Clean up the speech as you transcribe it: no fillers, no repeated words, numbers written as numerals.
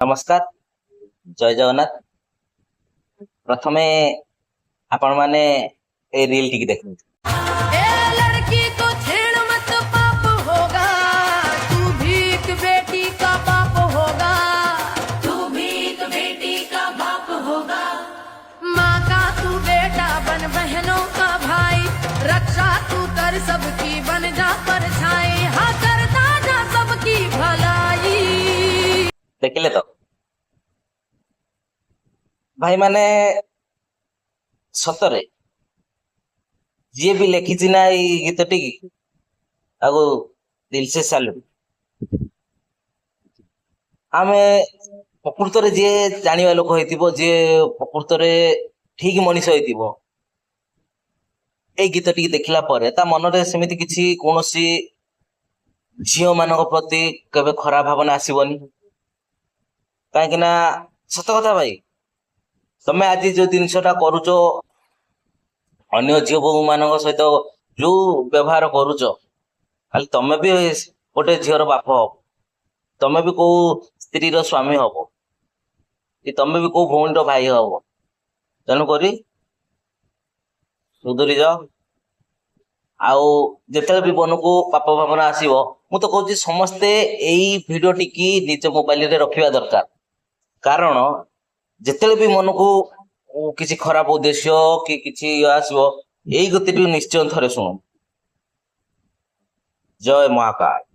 ନମସ୍କାର, ଜୟ ଜଗନ୍ନାଥ। ପ୍ରଥମେ ଆପଣ ମାନେ ଏ ରିଲ ଟିକେ ଦେଖନ୍ତୁ। ए लड़की को छेड़ मत पाप होगा, तू भी एक बेटी का बाप होगा, तू भी एक बेटी का बाप होगा। माँ का तू बेटा बन, बहनों का भाई, रक्षा तू कर सबकी, बन जा परछाई, हाँ करता जा सबकी भलाई। ଦେଖିଲେ ତ ଭାଇ ମାନେ, ସତରେ ଯିଏ ବି ଲେଖିଛି ନା ଏଇ ଗୀତଟି ତାକୁ ଦିଲସେ ସାଲୁଟ। ଆମେ ପ୍ରକୃତରେ ଯିଏ ଜାଣିବା ଲୋକ ହେଇଥିବ, ଯିଏ ପ୍ରକୃତରେ ଠିକ ମଣିଷ ହେଇଥିବ, ଏଇ ଗୀତଟିକି ଦେଖିଲା ପରେ ତା ମନରେ ସେମିତି କିଛି କୌଣସି ଝିଅ ମାନଙ୍କ ପ୍ରତି କେବେ ଖରାପ ଭାବନା ଆସିବନି। କାହିଁକି ନା ସତ କଥା ଭାଇ, ତମେ ଆଜି ଯୋଉ ଜିନିଷଟା କରୁଛ, ଅନ୍ୟ ଝିଅ ବୋହୂ ମାନଙ୍କ ସହିତ ଯୋଉ ବ୍ୟବହାର କରୁଛ, ଖାଲି ତମେ ବି ଗୋଟେ ଝିଅର ବାପ ହବ, ତମେ ବି କୋଉ ସ୍ତ୍ରୀର ସ୍ୱାମୀ ହବ, କି ତମେ ବି କୋଉ ଭଉଣୀର ଭାଇ ହବ। ତେଣୁକରି ସୁଧୁରି ଯାଅ। ଆଉ ଯେତେବେଳେ ବି ମନକୁ ପାପ ଭାବନା ଆସିବ, ମୁଁ ତ କହୁଛି ସମସ୍ତେ ଏଇ ଭିଡିଓଟିକି ନିଜ ମୋବାଇଲରେ ରଖିବା ଦରକାର। କାରଣ ଯେତେବେଳେ ବି ମନକୁ କିଛି ଖରାପ ଉଦ୍ଦେଶ୍ୟ କି କିଛି ଆସିବ, ଏଇ ଗତିଟି ନିଶ୍ଚୟ ଥରେ ଶୁଣ। ଜୟ ମହାକାଳ।